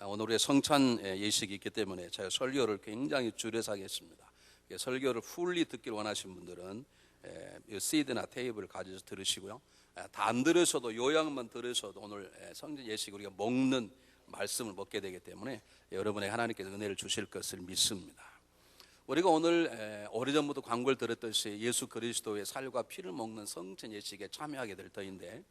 오늘 우리의 성찬 예식이 있기 때문에 제가 설교를 굉장히 줄여서 하겠습니다. 설교를 풀리 듣길 원하시는 분들은 시드나 테이블을 가져서 들으시고요. 다 안 들으셔도 요약만 들으셔도 오늘 성전 예식 우리가 먹는 말씀을 먹게 되기 때문에 여러분의 하나님께서 은혜를 주실 것을 믿습니다. 우리가 오늘 오래전부터 광고를 들었듯이 예수 그리스도의 살과 피를 먹는 성찬 예식에 참여하게 될 터인데,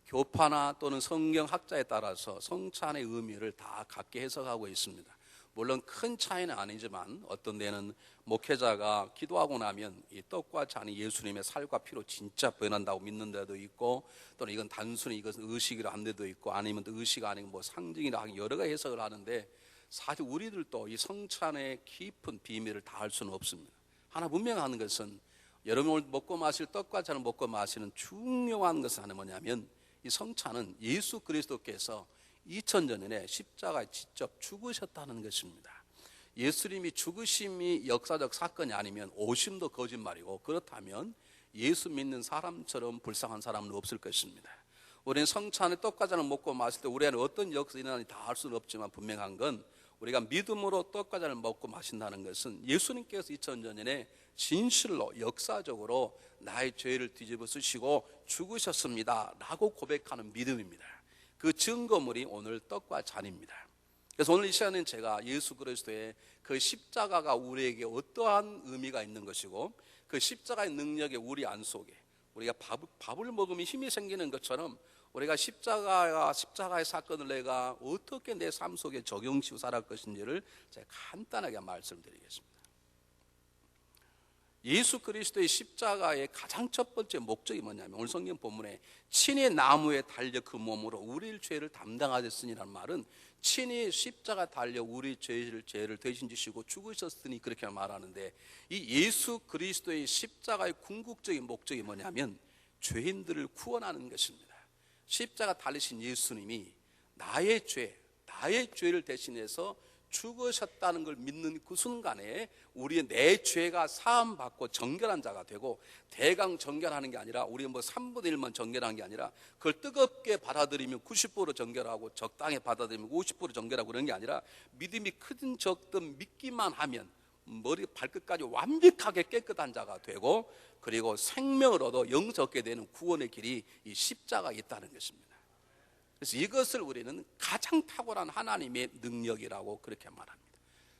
교파나 또는 성경학자에 따라서 성찬의 의미를 다 각기 해석하고 있습니다. 물론 큰 차이는 아니지만 어떤 데는 목회자가 기도하고 나면 이 떡과 잔이 예수님의 살과 피로 진짜 변한다고 믿는 데도 있고, 또는 이건 단순히 이것은 의식이라 한 데도 있고, 아니면 또 의식 아니고 뭐 상징이라 하기 여러 가지 해석을 하는데, 사실 우리들도 이 성찬의 깊은 비밀을 다 알 수는 없습니다. 하나 분명한 것은 여러분을 먹고 마실 떡과 잔을 먹고 마시는 중요한 것은 하나 뭐냐면, 이 성찬은 예수 그리스도께서 2000년 전에 십자가에 직접 죽으셨다는 것입니다. 예수님이 죽으심이 역사적 사건이 아니면 오심도 거짓말이고, 그렇다면 예수 믿는 사람처럼 불쌍한 사람은 없을 것입니다. 우리는 성찬의 떡과 잔을 먹고 마실 때 우리 안에 어떤 역사가 일어나는지 다 알 수는 없지만, 분명한 건 우리가 믿음으로 떡과 잔을 먹고 마신다는 것은 예수님께서 2000년 전에 진실로 역사적으로 나의 죄를 뒤집어 쓰시고 죽으셨습니다 라고 고백하는 믿음입니다. 그 증거물이 오늘 떡과 잔입니다. 그래서 오늘 이 시간에는 제가 예수 그리스도의 그 십자가가 우리에게 어떠한 의미가 있는 것이고, 그 십자가의 능력이 우리 안 속에, 우리가 밥을 먹으면 힘이 생기는 것처럼 우리가 십자가의 사건을 내가 어떻게 내 삶 속에 적용시키고 살아갈 것인지를 제가 간단하게 말씀드리겠습니다. 예수 그리스도의 십자가의 가장 첫 번째 목적이 뭐냐면, 오늘 성경 본문에 친히 나무에 달려 그 몸으로 우리의 죄를 담당하셨으니라는 말은, 친히 십자가 달려 우리 죄를 대신 지시고 죽으셨으니 그렇게 말하는데, 이 예수 그리스도의 십자가의 궁극적인 목적이 뭐냐면 죄인들을 구원하는 것입니다. 십자가 달리신 예수님이 나의 죄를 대신해서 죽으셨다는 걸 믿는 그 순간에 우리의 내 죄가 사함받고 정결한 자가 되고, 대강 정결하는 게 아니라 우리 3분의 1만 정결한 게 아니라 그걸 뜨겁게 받아들이면 90% 정결하고, 적당히 받아들이면 50% 정결하고, 그런 게 아니라 믿음이 크든 적든 믿기만 하면 머리 발끝까지 완벽하게 깨끗한 자가 되고, 그리고 생명을 얻어 영생 얻게 되는 구원의 길이 이 십자가에 있다는 것입니다. 그래서 이것을 우리는 가장 탁월한 하나님의 능력이라고 그렇게 말합니다.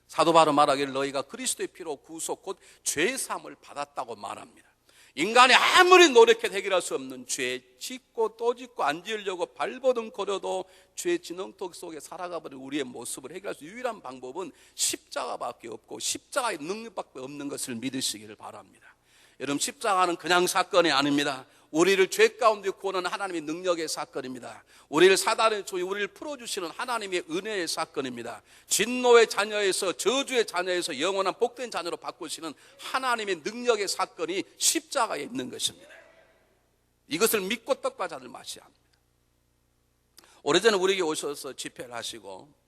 사도 바로 말하기를 너희가 그리스도의 피로 구속 곧 죄사함을 받았다고 말합니다. 인간이 아무리 노력해 해결할 수 없는 죄, 짓고 또 짓고 안 지으려고 발버둥거려도 죄 진흙탕 속에 살아가버린 우리의 모습을 해결할 수 있는 유일한 방법은 십자가밖에 없고, 십자가의 능력밖에 없는 것을 믿으시기를 바랍니다. 여러분, 십자가는 그냥 사건이 아닙니다. 우리를 죄 가운데 구원하는 하나님의 능력의 사건입니다. 우리를 사단의 조이, 우리를 풀어주시는 하나님의 은혜의 사건입니다. 진노의 자녀에서, 저주의 자녀에서 영원한 복된 자녀로 바꾸시는 하나님의 능력의 사건이 십자가에 있는 것입니다. 이것을 믿고 떡과 잔을 마셔야 합니다. 오래전에 우리에게 오셔서 집회를 하시고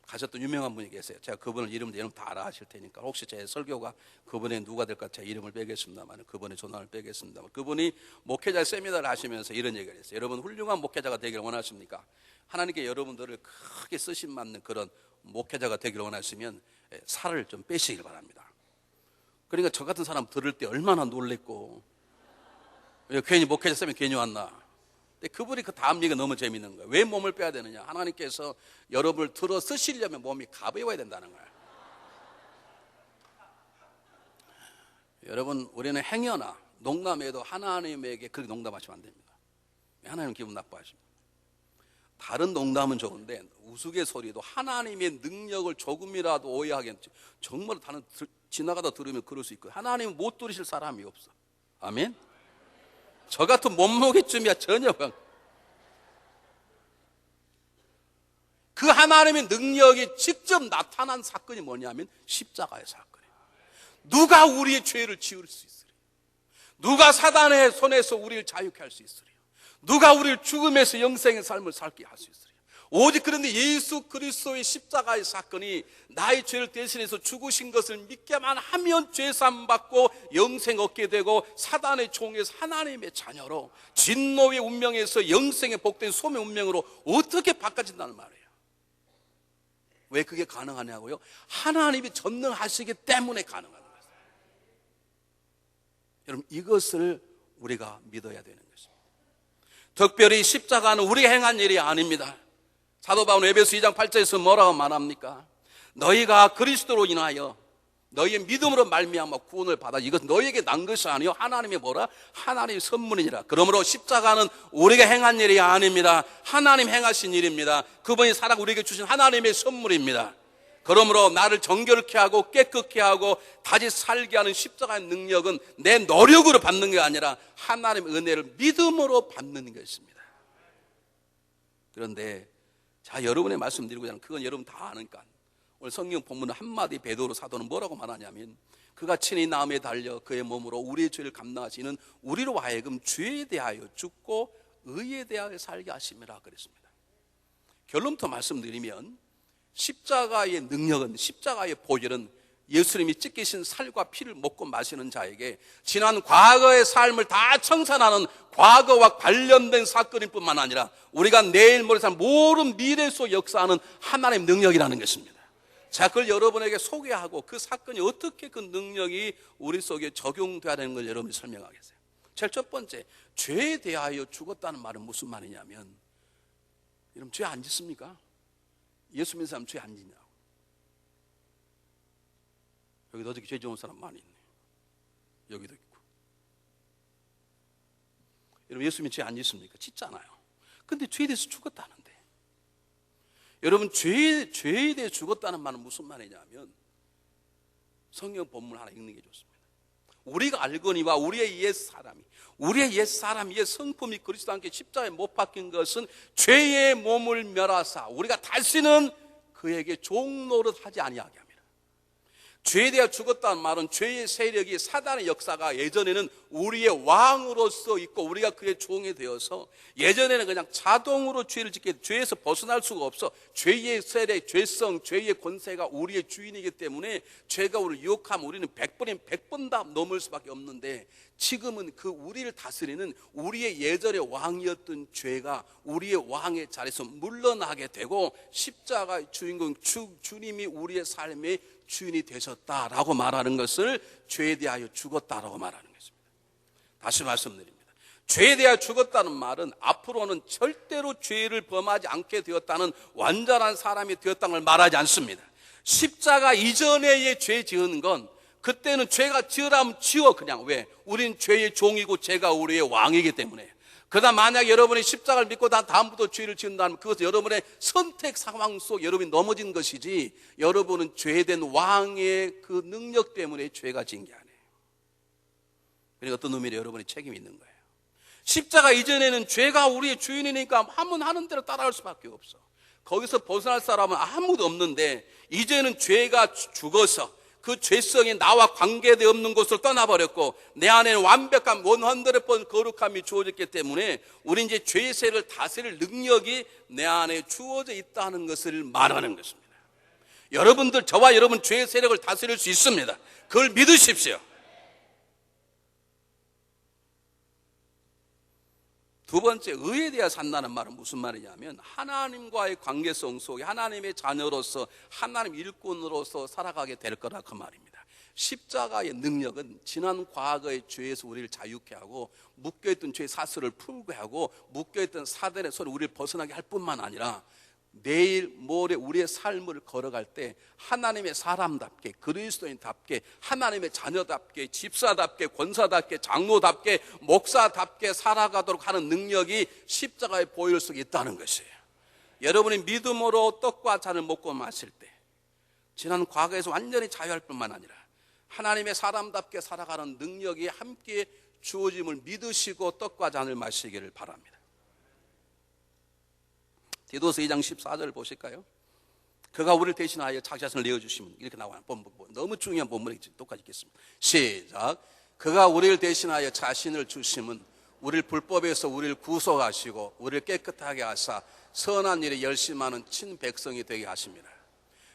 가셨던 유명한 분이 계세요. 제가 그분을 이름도 여러분 다 알아 하실 테니까, 혹시 제 설교가 그분의 누가 될까 제가 이름을 빼겠습니다만, 그분의 전화를 빼겠습니다만, 그분이 목회자 세미나를 하시면서 이런 얘기를 했어요. 여러분 훌륭한 목회자가 되기를 원하십니까? 하나님께 여러분들을 크게 쓰심 받는 그런 목회자가 되기를 원하시면 살을 좀 빼시길 바랍니다. 그러니까 저 같은 사람 들을 때 얼마나 놀랬고, 괜히 목회자 세미나 괜히 왔나. 근데 그분이 그 다음 얘기가 너무 재밌는 거예요. 왜 몸을 빼야 되느냐? 하나님께서 여러분을 들어 쓰시려면 몸이 가벼워야 된다는 거예요. 여러분, 우리는 행여나 농담해도 하나님에게 그렇게 농담하시면 안 됩니다. 하나님 기분 나빠하십니다. 다른 농담은 좋은데 우스갯소리도 하나님의 능력을 조금이라도 오해하게, 정말 다른 지나가다 들으면 그럴 수 있고, 하나님은 못 들으실 사람이 없어. 아멘? 저 같은 몸무게쯤이야 전혀. 그 하나님의 능력이 직접 나타난 사건이 뭐냐면 십자가의 사건이에요. 누가 우리의 죄를 지울 수 있으리요? 누가 사단의 손에서 우리를 자유케 할 수 있으리요? 누가 우리를 죽음에서 영생의 삶을 살게 할 수 있으리요? 오직 그런데 예수 그리스도의 십자가의 사건이 나의 죄를 대신해서 죽으신 것을 믿게만 하면 죄사함 받고 영생 얻게 되고 사단의 종에서 하나님의 자녀로 진노의 운명에서 영생의 복된 소명의 운명으로 어떻게 바꿔진다는 말이에요. 왜 그게 가능하냐고요? 하나님이 전능하시기 때문에 가능한 거예요. 여러분, 이것을 우리가 믿어야 되는 것입니다. 특별히 십자가는 우리가 행한 일이 아닙니다. 사도 바울은 에베소 2장 8절에서 뭐라고 말합니까? 너희가 그리스도로 인하여 너희의 믿음으로 말미암아 구원을 받아 이것 너희에게 난 것이 아니요 하나님의 뭐라? 하나님의 선물이니라. 그러므로 십자가는 우리가 행한 일이 아닙니다. 하나님 행하신 일입니다. 그분이 살아 우리에게 주신 하나님의 선물입니다. 그러므로 나를 정결케 하고 깨끗게 하고 다시 살게 하는 십자가의 능력은 내 노력으로 받는 게 아니라 하나님의 은혜를 믿음으로 받는 것입니다. 그런데 자, 여러분의 말씀드리고자 하는 그건 여러분 다 아니까 오늘 성경 본문 한마디 베드로 사도는 뭐라고 말하냐면 그가 친히 나음에 달려 그의 몸으로 우리의 죄를 감당하시는 우리로 하여금 죄에 대하여 죽고 의에 대하여 살게 하심이라 그랬습니다. 결론부터 말씀드리면 십자가의 능력은, 십자가의 보혈은 예수님이 찢기신 살과 피를 먹고 마시는 자에게 지난 과거의 삶을 다 청산하는 과거와 관련된 사건일 뿐만 아니라 우리가 내일 모레 살 모든 미래 속 역사하는 하나님의 능력이라는 것입니다. 자, 그걸 여러분에게 소개하고 그 사건이 어떻게 그 능력이 우리 속에 적용돼야 되는 걸 여러분이 설명하겠어요. 제일 첫 번째, 죄에 대하여 죽었다는 말은 무슨 말이냐면 여러분, 죄 안 짓습니까? 예수 믿는 사람 죄 안 짓냐고. 여기도 어저께 죄 지은 사람 많이 있네. 여기도 있고. 여러분, 예수 믿는 죄 안 짓습니까? 짓잖아요. 근데 죄에 대해서 죽었다는데. 여러분, 죄에 대해 죽었다는 말은 무슨 말이냐면 성경 본문 하나 읽는 게 좋습니다. 우리가 알거니와 우리의 옛 사람이 옛 성품이 그리스도와 함께 십자가에 못 박힌 것은 죄의 몸을 멸하사 우리가 다시는 그에게 종노릇 하지 아니하게 합니다. 죄에 대해 죽었다는 말은 죄의 세력이 사단의 역사가 예전에는 우리의 왕으로서 있고 우리가 그의 종이 되어서 예전에는 그냥 자동으로 죄를 짓게 죄에서 벗어날 수가 없어. 죄의 세력, 죄성, 죄의 권세가 우리의 주인이기 때문에 죄가 우리를 유혹하면 우리는 100번이면 100번 다 넘을 수밖에 없는데 지금은 그 우리를 다스리는 우리의 예전의 왕이었던 죄가 우리의 왕의 자리에서 물러나게 되고 십자가의 주인공 주님이 우리의 삶의 주인이 되셨다라고 말하는 것을 죄에 대하여 죽었다라고 말하는 것입니다. 다시 말씀드립니다. 죄에 대하여 죽었다는 말은 앞으로는 절대로 죄를 범하지 않게 되었다는 완전한 사람이 되었다는 걸 말하지 않습니다. 십자가 이전에 죄 지은 건 그때는 죄가 지으라면 지어 그냥. 왜? 우린 죄의 종이고 죄가 우리의 왕이기 때문에. 그러나 만약 여러분이 십자가를 믿고 다음부터 죄를 지은다면 그것은 여러분의 선택 상황 속 여러분이 넘어진 것이지 여러분은 죄된 왕의 그 능력 때문에 죄가 지은 게 아니에요. 그러니까 어떤 의미로 여러분이 책임이 있는 거예요. 십자가 이전에는 죄가 우리의 주인이니까 하면 하는 대로 따라갈 수밖에 없어. 거기서 벗어날 사람은 아무도 없는데 이제는 죄가 죽어서 그 죄성이 나와 관계되어 없는 곳을 떠나버렸고 내 안에는 완벽한 100% 거룩함이 주어졌기 때문에 우리 이제 죄의 세를 다스릴 능력이 내 안에 주어져 있다는 것을 말하는 것입니다. 여러분들, 저와 여러분 죄의 세력을 다스릴 수 있습니다. 그걸 믿으십시오. 두 번째, 의에 대해 산다는 말은 무슨 말이냐면 하나님과의 관계성 속에 하나님의 자녀로서 하나님 일꾼으로서 살아가게 될 거라 그 말입니다. 십자가의 능력은 지난 과거의 죄에서 우리를 자유케 하고 묶여있던 죄의 사슬을 풀게 하고 묶여있던 사단의 손을 우리를 벗어나게 할 뿐만 아니라 내일 모레 우리의 삶을 걸어갈 때 하나님의 사람답게, 그리스도인답게, 하나님의 자녀답게, 집사답게, 권사답게, 장로답게, 목사답게 살아가도록 하는 능력이 십자가의 보혈 속에 있다는 것이에요. 여러분이 믿음으로 떡과 잔을 먹고 마실 때 지난 과거에서 완전히 자유할 뿐만 아니라 하나님의 사람답게 살아가는 능력이 함께 주어짐을 믿으시고 떡과 잔을 마시기를 바랍니다. 디도서 2장 14절 보실까요? 그가 우리를 대신하여 자기 자신을 내어주시면 이렇게 나와요. 너무 중요한 본문이 똑같이 읽겠습니다. 시작. 그가 우리를 대신하여 자신을 주심은 우리를 불법에서 우리를 구속하시고 우리를 깨끗하게 하사 선한 일에 열심하는 친백성이 되게 하십니다.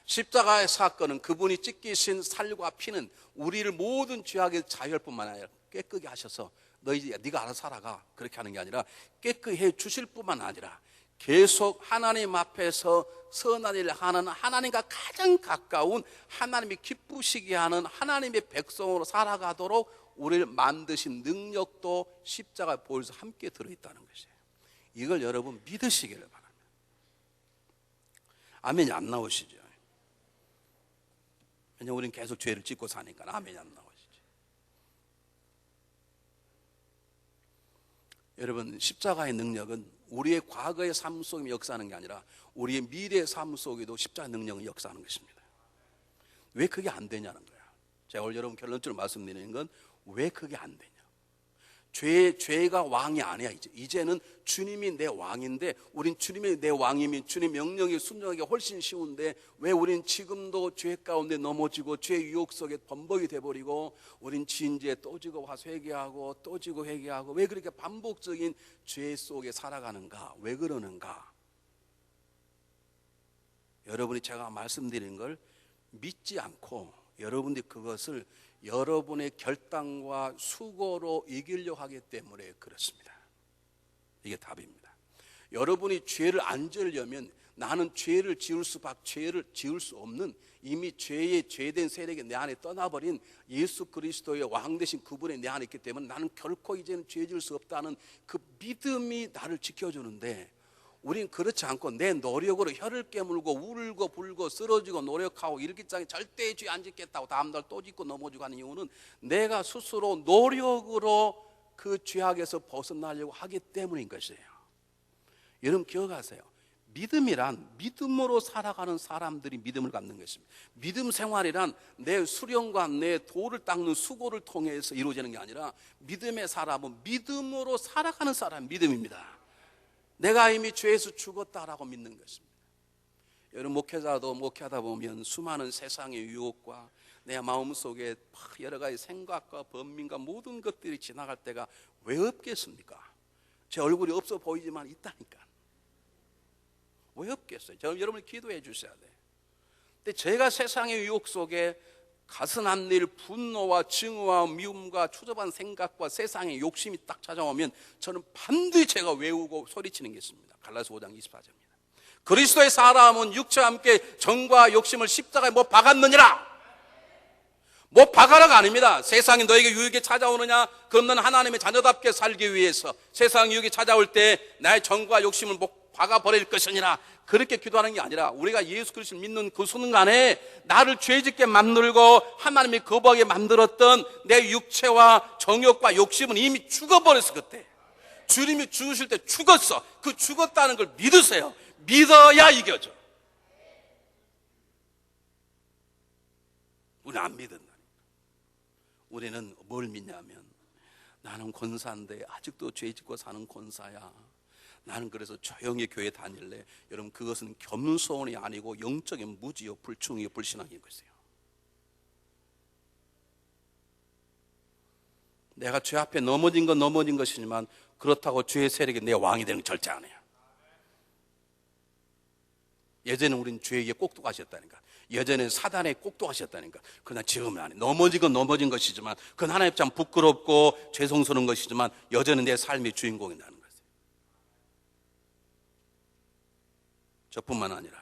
십자가의 사건은 그분이 찢기신 살과 피는 우리를 모든 죄악의 자유할 뿐만 아니라 깨끗게 하셔서 네가 알아서 살아가 그렇게 하는 게 아니라 깨끗게 해 주실 뿐만 아니라 계속 하나님 앞에서 선한 일을 하는 하나님과 가장 가까운 하나님이 기쁘시게 하는 하나님의 백성으로 살아가도록 우리를 만드신 능력도 십자가 보혈에서 함께 들어있다는 것이에요. 이걸 여러분 믿으시기를 바랍니다. 아멘이 안 나오시죠? 왜냐하면 우리는 계속 죄를 짓고 사니까 아멘이 안 나오시죠. 여러분, 십자가의 능력은 우리의 과거의 삶 속에 역사하는 게 아니라 우리의 미래의 삶 속에도 십자가 능력은 역사하는 것입니다. 왜 그게 안 되냐는 거야. 제가 오늘 여러분 결론적으로 말씀드리는 건 왜 그게 안 되냐. 죄가 왕이 아니야. 이제는 주님이 내 왕인데, 우린 주님이 내 왕이면 주님 명령에 순종하기가 훨씬 쉬운데 왜 우린 지금도 죄 가운데 넘어지고 죄 유혹 속에 범벅이 돼버리고 우린 진지에 또 지고 와서 회개하고 또 지고 회개하고 왜 그렇게 반복적인 죄 속에 살아가는가? 왜 그러는가? 여러분이 제가 말씀드린 걸 믿지 않고 여러분들이 그것을 여러분의 결단과 수고로 이기려고 하기 때문에 그렇습니다. 이게 답입니다. 여러분이 죄를 안 지으려면 나는 죄를 지을 수 없는 이미 죄의 죄된 세력이 내 안에 떠나버린 예수 그리스도의 왕 되신 그분이 내 안에 있기 때문에 나는 결코 이제는 죄 지을 수 없다는 그 믿음이 나를 지켜주는데, 우린 그렇지 않고 내 노력으로 혀를 깨물고 울고 불고 쓰러지고 노력하고 일기장에 절대 죄 안 짓겠다고 다음날 또 짓고 넘어지고 하는 이유는 내가 스스로 노력으로 그 죄악에서 벗어나려고 하기 때문인 것이에요. 여러분 기억하세요. 믿음이란 믿음으로 살아가는 사람들이 믿음을 갖는 것입니다. 믿음 생활이란 내 수련과 내 도를 닦는 수고를 통해서 이루어지는 게 아니라 믿음의 사람은 믿음으로 살아가는 사람이 믿음입니다. 내가 이미 죄에서 죽었다라고 믿는 것입니다. 여러분 목회자도 목회하다 보면 수많은 세상의 유혹과 내 마음속에 여러 가지 생각과 번민과 모든 것들이 지나갈 때가 왜 없겠습니까? 제 얼굴이 없어 보이지만 있다니까. 왜 없겠어요? 여러분이 기도해 주셔야 돼요. 근데 제가 세상의 유혹 속에 가슴한 일, 분노와 증오와 미움과 추접한 생각과 세상의 욕심이 딱 찾아오면 저는 반드시 제가 외우고 소리치는 게 있습니다. 갈라디아 5장 24절입니다. 그리스도의 사람은 육체와 함께 정과 욕심을 십자가에 못 박았느니라. 못 박아라가 아닙니다. 세상이 너에게 유익이 찾아오느냐? 그럼 너는 하나님의 자녀답게 살기 위해서 세상 유익이 찾아올 때 나의 정과 욕심을 못 박아버릴 것이니라. 그렇게 기도하는 게 아니라 우리가 예수 그리스도를 믿는 그 순간에 나를 죄짓게 만들고 하나님이 거부하게 만들었던 내 육체와 정욕과 욕심은 이미 죽어버렸어. 그때 주님이 죽으실 때 죽었어. 그 죽었다는 걸 믿으세요. 믿어야 이겨져. 우리는 안 믿는다. 우리는 뭘 믿냐면 나는 권사인데 아직도 죄짓고 사는 권사야. 나는 그래서 조용히 교회 다닐래. 여러분 그것은 겸손이 아니고 영적인 무지요, 불충이요, 불신앙인 것이에요. 내가 죄 앞에 넘어진 건 넘어진 것이지만 그렇다고 죄의 세력이 내 왕이 되는 건 절대 아니에요. 예전에 우린 죄에게 꼭두가셨다니까. 예전에 사단에 꼭두가셨다니까. 그러나 지금은 아니에요. 넘어진 건 넘어진 것이지만 그건 하나님 참 부끄럽고 죄송스러운 것이지만 여전히 내 삶의 주인공이라는 거예요. 저뿐만 아니라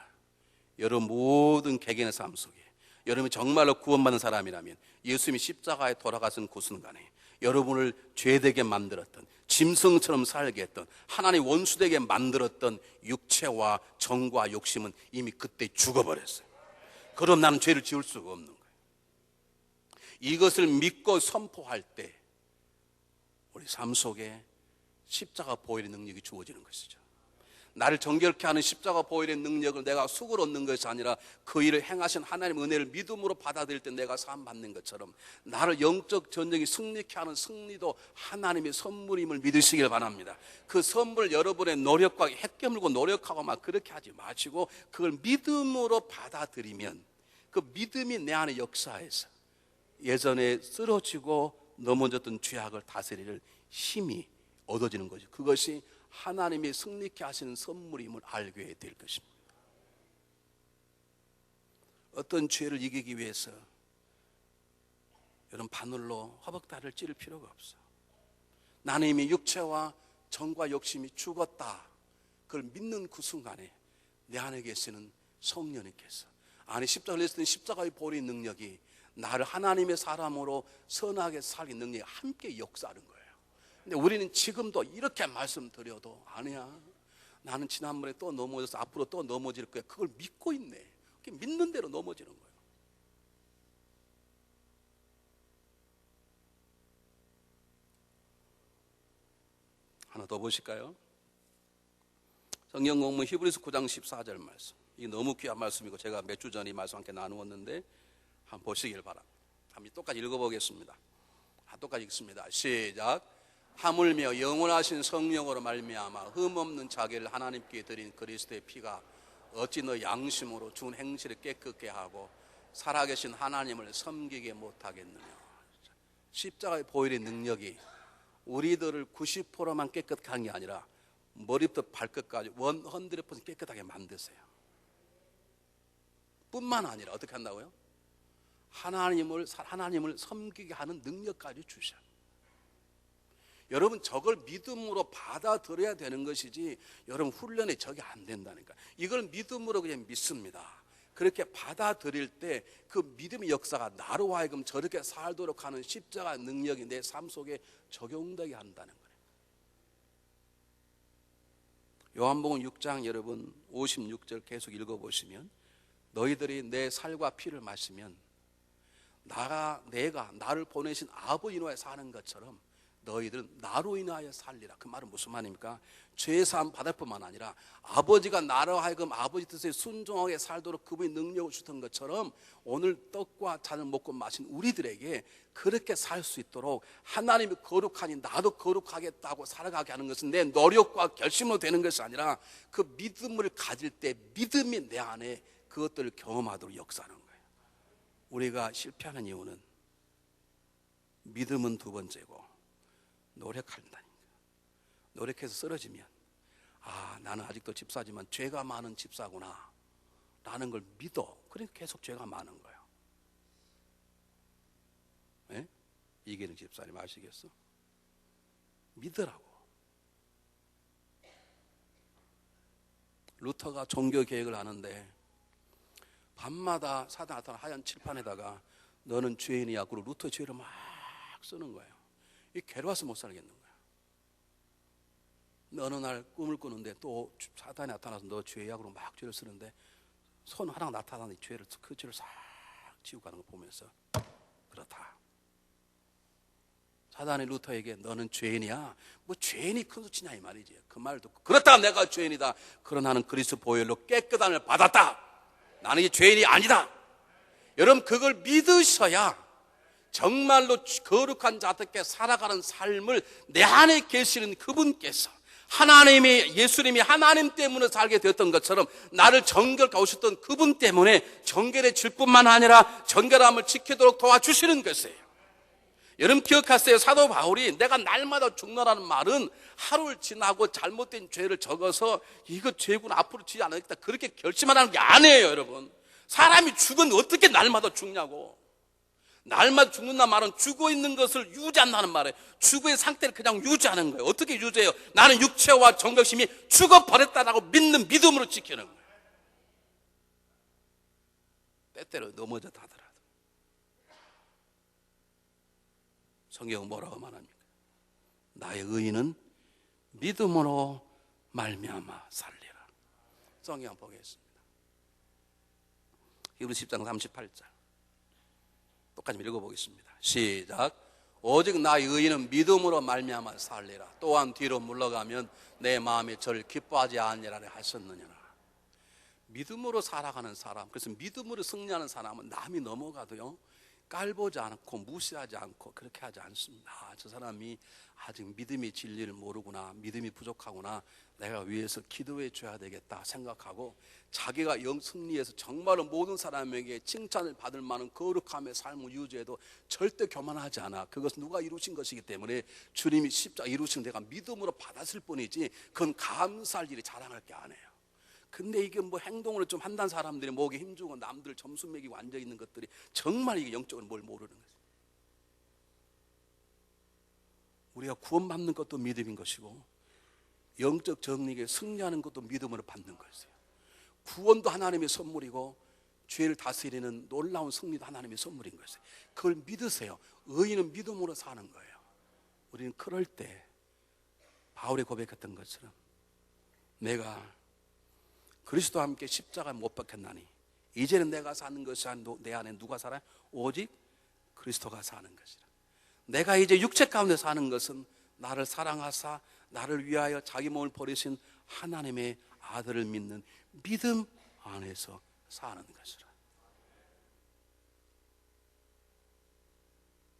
여러분 모든 개개인의 삶 속에 여러분이 정말로 구원받는 사람이라면 예수님이 십자가에 돌아가신 그 순간에 여러분을 죄되게 만들었던, 짐승처럼 살게 했던, 하나님 원수되게 만들었던 육체와 정과 욕심은 이미 그때 죽어버렸어요. 그럼 나는 죄를 지을 수가 없는 거예요. 이것을 믿고 선포할 때 우리 삶 속에 십자가 보혈의 능력이 주어지는 것이죠. 나를 정결케 하는 십자가 보혈의 능력을 내가 수고로 얻는 것이 아니라 그 일을 행하신 하나님의 은혜를 믿음으로 받아들일 때 내가 사함받는 것처럼 나를 영적 전쟁이 승리케 하는 승리도 하나님의 선물임을 믿으시길 바랍니다. 그 선물 여러분의 노력과 핵깨물고 노력하고 막 그렇게 하지 마시고 그걸 믿음으로 받아들이면 그 믿음이 내 안에 역사해서 예전에 쓰러지고 넘어졌던 죄악을 다스릴 힘이 얻어지는 것이, 그것이 하나님이 승리케 하시는 선물임을 알게 될 것입니다. 어떤 죄를 이기기 위해서 여러분 바늘로 허벅다리를 찌를 필요가 없어. 나는 이미 육체와 정과 욕심이 죽었다, 그걸 믿는 그 순간에 내 안에 계시는 성령님께서, 아니 십자가를 냈을 때 십자가의 보혈의 능력이 나를 하나님의 사람으로 선하게 살기 능력이 함께 역사하는 거예요. 근데 우리는 지금도 이렇게 말씀드려도 아니야, 나는 지난번에 또 넘어져서 앞으로 또 넘어질 거야, 그걸 믿고 있네. 믿는 대로 넘어지는 거예요. 하나 더 보실까요? 성경 공부 히브리서 9장 14절 말씀. 이 너무 귀한 말씀이고 제가 몇 주 전에 이 말씀 함께 나누었는데 한번 보시길 바랍니다. 한번 똑같이 읽어보겠습니다. 똑같이 읽습니다. 시작. 하물며 영원하신 성령으로 말미암아 흠없는 자기를 하나님께 드린 그리스도의 피가 어찌 너 양심으로 준 행실을 깨끗게 하고 살아계신 하나님을 섬기게 못하겠느냐. 십자가의 보혈의 능력이 우리들을 90%만 깨끗게 한 게 아니라 머리부터 발끝까지 100% 깨끗하게 만드세요. 뿐만 아니라 어떻게 한다고요? 하나님을 섬기게 하는 능력까지 주셔. 여러분 저걸 믿음으로 받아들여야 되는 것이지 여러분 훈련에 저게 안 된다니까. 이걸 믿음으로 그냥 믿습니다. 그렇게 받아들일 때 그 믿음의 역사가 나로 하여금 저렇게 살도록 하는 십자가 능력이 내 삶 속에 적용되게 한다는 거예요. 요한복음 6장 여러분 56절 계속 읽어보시면, 너희들이 내 살과 피를 마시면 내가 나를 보내신 아버지 인하여 사는 것처럼 너희들은 나로 인하여 살리라. 그 말은 무슨 말입니까? 죄사함 받을 뿐만 아니라 아버지가 나로 하여금 아버지 뜻에 순종하게 살도록 그분이 능력을 주던 것처럼 오늘 떡과 잔을 먹고 마신 우리들에게 그렇게 살 수 있도록 하나님이 거룩하니 나도 거룩하겠다고 살아가게 하는 것은 내 노력과 결심으로 되는 것이 아니라 그 믿음을 가질 때 믿음이 내 안에 그것들을 경험하도록 역사하는 거예요. 우리가 실패하는 이유는 믿음은 두 번째고 노력한다니까. 노력해서 쓰러지면 나는 아직도 집사지만 죄가 많은 집사구나 라는 걸 믿어. 그러니까 계속 죄가 많은 거예요. 네? 이기는 집사님 아시겠어? 믿으라고. 루터가 종교 개혁을 하는데 밤마다 사단 나타나 하얀 칠판에다가 너는 죄인이야 그리고 루터 죄를 막 쓰는 거예요. 이 괴로워서 못 살겠는 거야. 어느 날 꿈을 꾸는데 또 사단이 나타나서 너 죄야 그러고 막 죄를 쓰는데 손 하나 나타나는 죄를, 그 죄를 싹 지우고 가는 거 보면서 그렇다. 사단이 루터에게 너는 죄인이야. 뭐 죄인이 큰 수치냐 이 말이지. 그 말을 듣고 그렇다 내가 죄인이다. 그러나 나는 그리스도 보혈로 깨끗함을 받았다. 나는 이 죄인이 아니다. 여러분 그걸 믿으셔야 정말로 거룩한 자답게 살아가는 삶을 내 안에 계시는 그분께서, 하나님이 예수님이 하나님 때문에 살게 되었던 것처럼 나를 정결케 오셨던 그분 때문에 정결해질 뿐만 아니라 정결함을 지키도록 도와주시는 것이에요. 여러분 기억하세요. 사도 바울이 내가 날마다 죽노라는 말은 하루를 지나고 잘못된 죄를 적어서 이거 죄구나 앞으로 지지 않겠다 그렇게 결심하는 게 아니에요. 여러분 사람이 죽은 어떻게 날마다 죽냐고. 날마다 죽는다는 말은 죽어 있는 것을 유지한다는 말이에요. 죽어의 상태를 그냥 유지하는 거예요. 어떻게 유지해요? 나는 육체와 정욕심이 죽어버렸다라고 믿는 믿음으로 지키는 거예요. 때때로 넘어졌다 하더라도 성경은 뭐라고 말합니까? 나의 의인은 믿음으로 말미암아 살리라. 성경 보겠습니다. 히브리서 10장 38절 똑같이 읽어보겠습니다. 시작. 오직 나의 의인은 믿음으로 말미암아 살리라. 또한 뒤로 물러가면 내 마음이 저를 기뻐하지 아니하리라 하셨느니라. 믿음으로 살아가는 사람, 그래서 믿음으로 승리하는 사람은 남이 넘어가도요 깔보지 않고 무시하지 않고 그렇게 하지 않습니다. 저 사람이 아직 믿음의 진리를 모르구나, 믿음이 부족하구나, 내가 위해서 기도해 줘야 되겠다 생각하고 자기가 영 승리해서 정말로 모든 사람에게 칭찬을 받을 만한 거룩함의 삶을 유지해도 절대 교만하지 않아. 그것은 누가 이루신 것이기 때문에 주님이 십자가 이루신 내가 믿음으로 받았을 뿐이지 그건 감사할 일이 자랑할 게 아니에요. 근데 이게 뭐 행동을 좀 한다는 사람들이 목에 힘주고 남들 점수 매기고 앉아있는 것들이 정말 이게 영적으로 뭘 모르는 거예요. 우리가 구원받는 것도 믿음인 것이고 영적 정리에 승리하는 것도 믿음으로 받는 것이에요. 구원도 하나님의 선물이고 죄를 다스리는 놀라운 승리도 하나님의 선물인 것이에요. 그걸 믿으세요. 의인은 믿음으로 사는 거예요. 우리는 그럴 때 바울이 고백했던 것처럼 내가 그리스도와 함께 십자가에 못 박혔나니 이제는 내가 사는 것이 아니라 내 안에 누가 살아요? 오직 그리스도가 사는 것이라. 내가 이제 육체 가운데 사는 것은 나를 사랑하사 나를 위하여 자기 몸을 버리신 하나님의 아들을 믿는 믿음 안에서 사는 것이라.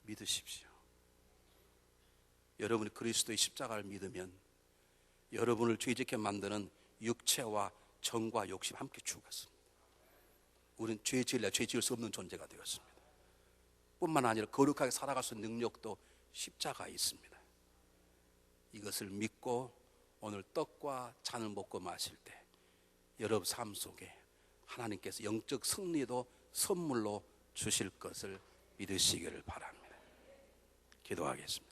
믿으십시오. 여러분이 그리스도의 십자가를 믿으면 여러분을 죄짓게 만드는 육체와 정과 욕심 함께 죽었습니다. 우리는 죄 지을래 죄 지을 수 없는 존재가 되었습니다. 뿐만 아니라 거룩하게 살아갈 수 있는 능력도 십자가에 있습니다. 이것을 믿고 오늘 떡과 잔을 먹고 마실 때 여러분 삶 속에 하나님께서 영적 승리도 선물로 주실 것을 믿으시기를 바랍니다. 기도하겠습니다.